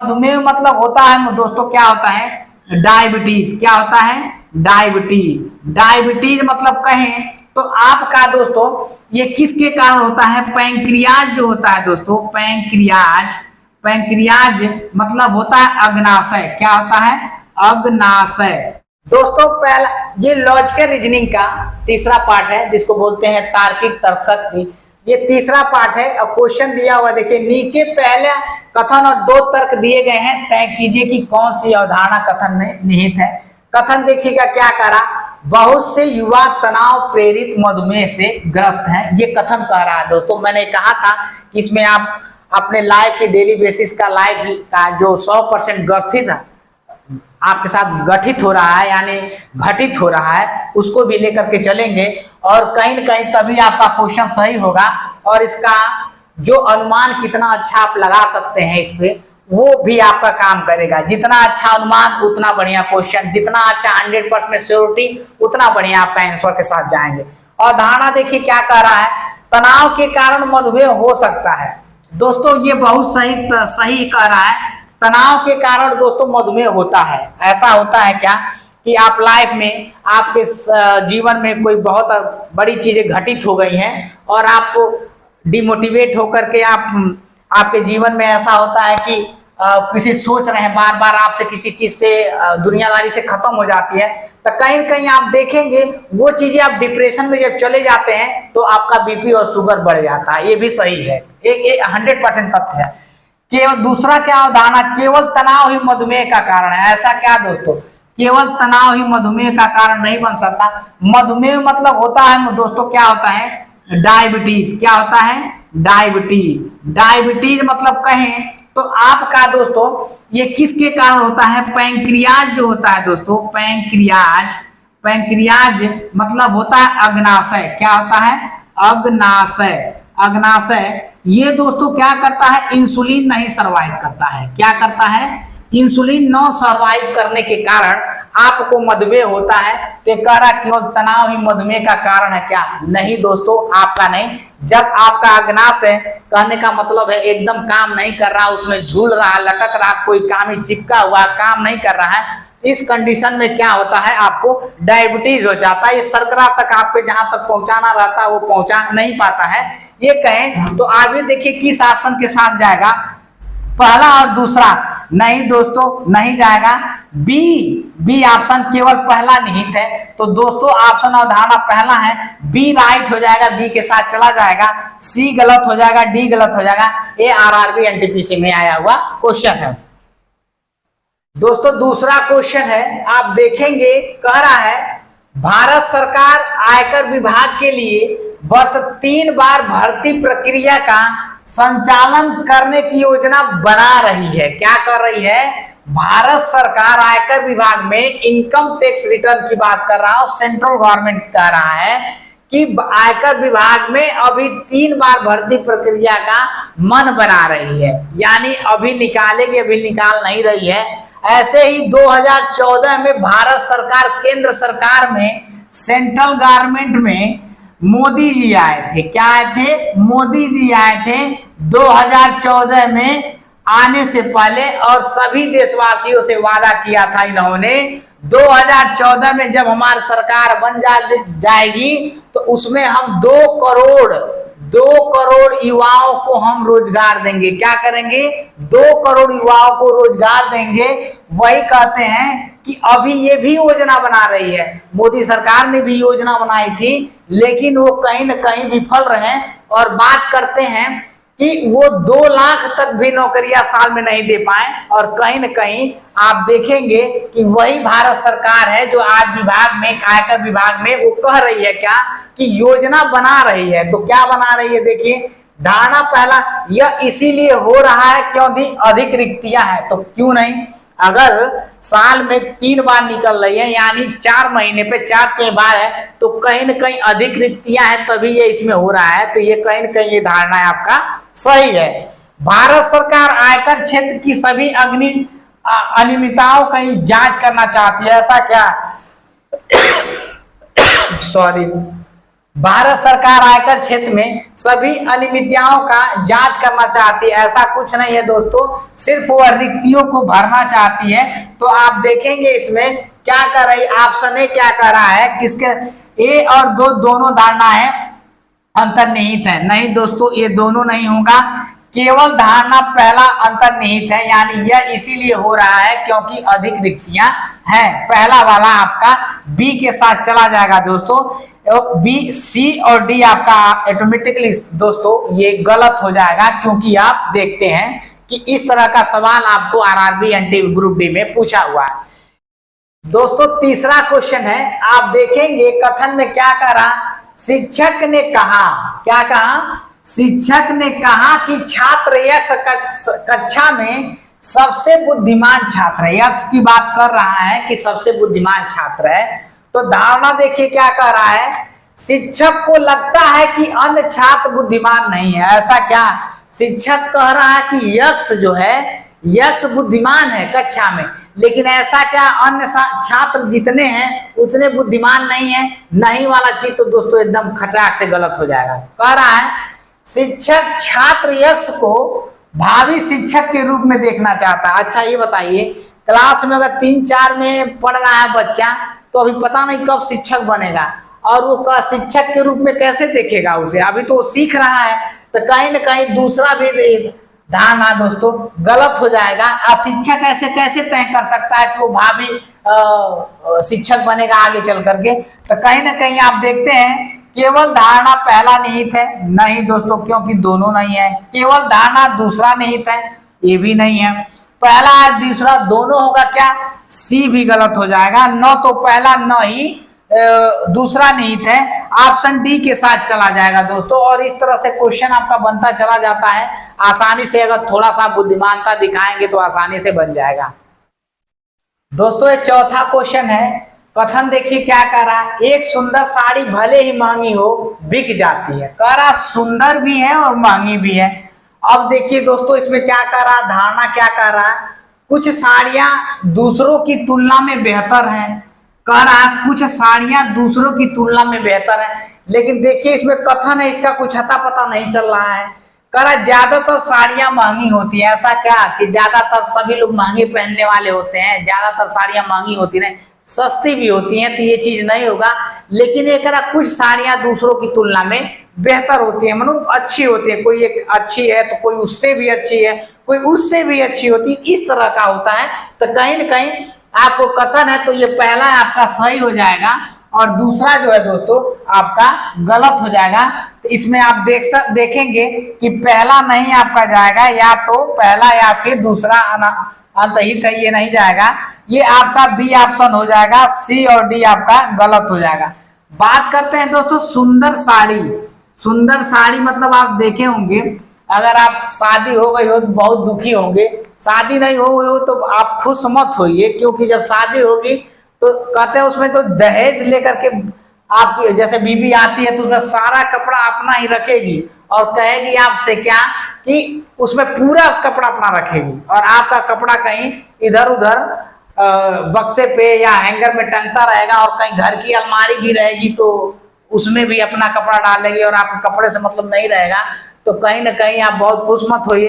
मधुमेह मतलब होता है दोस्तों, क्या होता है, डायबिटीज। क्या होता है, डायबिटीज। डायबिटीज मतलब कहें तो आपका दोस्तों ये किसके कारण होता है, पैंक्रियाज जो होता है दोस्तों, पैंक्रियाज। पैंक्रियाज मतलब होता है अग्नाशय। क्या होता है, अग्नाशय। दोस्तों पहला ये लॉजिकल रीजनिंग का तीसरा पार्ट है जिसको बोलते हैं तार्किक तर्कशक्ति। ये तीसरा पार्ट है। अब क्वेश्चन दिया हुआ देखिए नीचे, पहला कथन और दो तर्क दिए गए हैं, तय कीजिए कि कौन सी अवधारणा कथन में निहित है। कथन देखिएगा क्या करा, बहुत से युवा तनाव प्रेरित मधुमेह से ग्रस्त हैं, ये कथन कह रहा है दोस्तों। मैंने कहा था कि इसमें आप अपने लाइफ के डेली बेसिस का लाइफ का जो 100% ग्रसित आपके साथ गठित हो रहा है यानी घटित हो रहा है उसको भी लेकर के चलेंगे और कहीं न कहीं तभी आपका क्वेश्चन सही होगा। और इसका जो अनुमान कितना अच्छा आप लगा सकते हैं इस पे, वो भी आपका काम करेगा। जितना अच्छा अनुमान उतना बढ़िया क्वेश्चन, जितना अच्छा 100% श्योरिटी उतना बढ़िया आपका आंसर के साथ जाएंगे। और धारणा देखिए क्या कह रहा है, तनाव के कारण मधुमेह हो सकता है। दोस्तों ये बहुत सही कह रहा है, तनाव के कारण दोस्तों मधुमेह होता है। ऐसा होता है क्या कि आप लाइफ में आपके जीवन में कोई बहुत बड़ी चीजें घटित हो गई हैं और आप डिमोटिवेट होकर के आपके जीवन में ऐसा होता है कि किसी सोच रहे हैं बार बार आपसे किसी चीज से, दुनियादारी से खत्म हो जाती है, तो कहीं न कहीं आप देखेंगे वो चीजें आप डिप्रेशन में जब चले जाते हैं तो आपका बीपी और शुगर बढ़ जाता है। ये भी सही है, एक 100% तथ्य है। केवल दूसरा क्या अवधारणा, केवल तनाव ही मधुमेह का कारण है, ऐसा क्या दोस्तों, केवल तनाव ही मधुमेह का कारण नहीं बन सकता। मधुमेह मतलब होता है दोस्तों, क्या होता है, डायबिटीज। क्या होता है, डायबिटीज। डायबिटीज मतलब कहें तो आपका दोस्तों ये किसके कारण होता है, पैंक्रियाज जो होता है दोस्तों, पैंक्रियाज। पैंक्रियाज मतलब होता है अग्नाशय। क्या होता है, अग्नाशय। अग्नाशय ये दोस्तों क्या करता है, इंसुलिन नहीं सर्वाइव करता है। क्या करता है, इंसुलिन न सर्वाइव करने के कारण आपको मधुमेह होता है। तो कह रहा केवल तनाव ही मधुमेह का कारण है, क्या नहीं दोस्तों, आपका नहीं। जब आपका अग्नाशय, कहने का मतलब है एकदम काम नहीं कर रहा, उसमें झूल रहा, लटक रहा, कोई काम ही चिपका हुआ, काम नहीं कर रहा है, इस कंडीशन में क्या होता है, आपको डायबिटीज हो जाता है। ये शर्करा तक आपके जहां तक पहुंचाना रहता है वो पहुंचा नहीं पाता है। ये कहें तो आगे देखिए किस ऑप्शन के साथ जाएगा, पहला और दूसरा नहीं दोस्तों, नहीं जाएगा। बी ऑप्शन केवल पहला निहित है। तो दोस्तों ऑप्शन अवधारणा पहला है, बी राइट हो जाएगा, बी के साथ चला जाएगा। सी गलत हो जाएगा, डी गलत हो जाएगा। ये आरआरबी एनटीपीसी में आया हुआ क्वेश्चन है। दोस्तों दूसरा क्वेश्चन है, आप देखेंगे कह रहा है भारत सरकार आयकर विभाग के लिए वर्ष 3 बार भर्ती प्रक्रिया का संचालन करने की योजना बना रही है। क्या कर रही है, भारत सरकार आयकर विभाग में इनकम टैक्स रिटर्न की बात कर रहा हूं, सेंट्रल गवर्नमेंट कह रहा है कि आयकर विभाग में अभी 3 बार भर्ती प्रक्रिया का मन बना रही है, यानी अभी निकालेगी, अभी निकाल नहीं रही है। ऐसे ही 2014 में भारत सरकार, केंद्र सरकार में, सेंट्रल गवर्नमेंट में मोदी जी आए थे। क्या आए थे, मोदी जी आए थे 2014 में आने से पहले, और सभी देशवासियों से वादा किया था इन्होंने 2014 में जब हमारी सरकार बन जाएगी तो उसमें हम 2 करोड़ युवाओं को हम रोजगार देंगे। क्या करेंगे, 2 करोड़ युवाओं को रोजगार देंगे। वही कहते हैं कि अभी ये भी योजना बना रही है, मोदी सरकार ने भी योजना बनाई थी लेकिन वो कहीं न कहीं विफल रहे। और बात करते हैं कि वो 2 लाख तक भी नौकरियां साल में नहीं दे पाए। और कहीं न कहीं आप देखेंगे कि वही भारत सरकार है जो आज विभाग में, आयकर विभाग में, वो कह रही है क्या कि योजना बना रही है। तो क्या बना रही है, देखिए धारणा पहला, यह इसीलिए हो रहा है क्योंकि अधिक रिक्तियां हैं। तो क्यों नहीं, अगर साल में 3 बार निकल रही है यानी 4 महीने पे 4 बार है तो कहीं न कहीं अधिक रिक्तियां हैं, तभी ये इसमें हो रहा है। तो ये कहीं न कहीं ये धारणा है आपका सही है। भारत सरकार आयकर क्षेत्र की सभी अनियमितताओं की जांच करना चाहती है, ऐसा क्या सॉरी भारत सरकार आयकर क्षेत्र में सभी अनियमितताओं का जांच करना चाहती है। ऐसा कुछ नहीं है दोस्तों, सिर्फ वो रिक्तियों को भरना चाहती है। तो आप देखेंगे इसमें क्या कर रही, ऑप्शन ए क्या कर रहा है, किसके ए और दो दोनों धारणा है अंतर्निहित है। नहीं दोस्तों, ये दोनों नहीं होगा, केवल धारणा पहला अंतर्निहित है, यानी यह इसीलिए हो रहा है क्योंकि अधिक रिक्तियां हैं। पहला वाला आपका बी के साथ चला जाएगा दोस्तों। बी, सी और डी आपका ऑटोमेटिकली दोस्तों ये गलत हो जाएगा, क्योंकि आप देखते हैं कि इस तरह का सवाल आपको आरआरबी एनटी ग्रुप डी में पूछा हुआ है। दोस्तों तीसरा क्वेश्चन है, आप देखेंगे कथन में क्या कहा, शिक्षक ने कहा, क्या कहा, शिक्षक ने कहा कि छात्र यक्ष कक्षा में सबसे बुद्धिमान छात्र है। यक्ष की बात कर रहा है कि सबसे बुद्धिमान छात्र है। तो धारणा देखिए क्या कह रहा है, शिक्षक को लगता है कि अन्य छात्र बुद्धिमान नहीं है। ऐसा क्या, शिक्षक कह रहा है कि यक्ष जो है, यक्ष बुद्धिमान है कक्षा में, लेकिन ऐसा क्या अन्य छात्र जितने हैं उतने बुद्धिमान नहीं है। नहीं वाला चीज तो दोस्तों एकदम खचाक से गलत हो जाएगा। कह रहा है शिक्षक छात्र यक्ष को भावी शिक्षक के रूप में देखना चाहता है। अच्छा ये बताइए, क्लास में अगर 3-4 में पढ़ रहा है बच्चा, तो अभी पता नहीं कब शिक्षक बनेगा, और वो शिक्षक के रूप में कैसे देखेगा उसे, अभी तो वो सीख रहा है। तो कहीं ना कहीं दूसरा भी धारणा दोस्तों गलत हो जाएगा। शिक्षक ऐसे कैसे तय कर सकता है कि वो भावी शिक्षक बनेगा आगे चल करके। तो कहीं ना कहीं आप देखते हैं केवल धारणा पहला निहित है, नहीं दोस्तों, क्योंकि दोनों नहीं है। केवल धारणा दूसरा निहित है, ये भी नहीं है। पहला है दूसरा दोनों होगा क्या, सी भी गलत हो जाएगा। न तो पहला न ही दूसरा निहित है, ऑप्शन डी के साथ चला जाएगा दोस्तों। और इस तरह से क्वेश्चन आपका बनता चला जाता है आसानी से। अगर थोड़ा सा बुद्धिमानता दिखाएंगे तो आसानी से बन जाएगा दोस्तों। ये चौथा क्वेश्चन है, कथन देखिए क्या कह रहा है, एक सुंदर साड़ी भले ही महंगी हो बिक जाती है। कह रहा सुंदर भी है और महंगी भी है। अब देखिए दोस्तों इसमें क्या कह रहा, धारणा क्या कह रहा है, कुछ साड़ियां दूसरों की तुलना में बेहतर हैं। कह रहा है कुछ साड़ियां दूसरों की तुलना में बेहतर है, लेकिन देखिए इसमें कथन है, इसका कुछ अता पता नहीं चल रहा है। कह रहा ज्यादातर साड़ियां महंगी होती है। ऐसा क्या कि ज्यादातर सभी लोग महंगे पहनने वाले होते हैं, ज्यादातर साड़ियां महंगी होती नहीं, सस्ती भी होती हैं, तो ये चीज नहीं होगा। लेकिन ये कह रहा कुछ साड़ियां दूसरों की तुलना में बेहतर होती है, मतलब अच्छी होती है। कोई एक अच्छी है तो कोई उससे भी अच्छी है, कोई उससे भी अच्छी होती है, इस तरह का होता है। तो कहीं ना कहीं आपको कथन है तो ये पहला आपका सही हो जाएगा और दूसरा जो है दोस्तों आपका गलत हो जाएगा। तो इसमें आप देखेंगे कि पहला नहीं आपका जाएगा, या तो पहला या फिर दूसरा अंतहित है, ये नहीं जाएगा। ये आपका बी ऑप्शन हो जाएगा, सी और डी आपका गलत हो जाएगा। बात करते हैं दोस्तों सुंदर साड़ी। सुंदर साड़ी मतलब आप देखे होंगे, अगर आप शादी हो गई हो तो बहुत दुखी होंगे, शादी नहीं हो गई हो तो आप खुश मत होइए, क्योंकि जब शादी होगी तो कहते हैं उसमें तो दहेज लेकर के आप, जैसे बीबी आती है तो उसमें सारा कपड़ा अपना ही रखेगी और कहेगी आपसे क्या कि उसमें पूरा कपड़ा अपना रखेगी, और आपका कपड़ा कहीं इधर उधर बक्से पे या हैंगर में टंगता रहेगा, और कहीं घर की अलमारी भी रहेगी तो उसमें भी अपना कपड़ा डालेगी और आपके कपड़े से मतलब नहीं रहेगा। तो कहीं ना कहीं आप बहुत खुश मत होइए।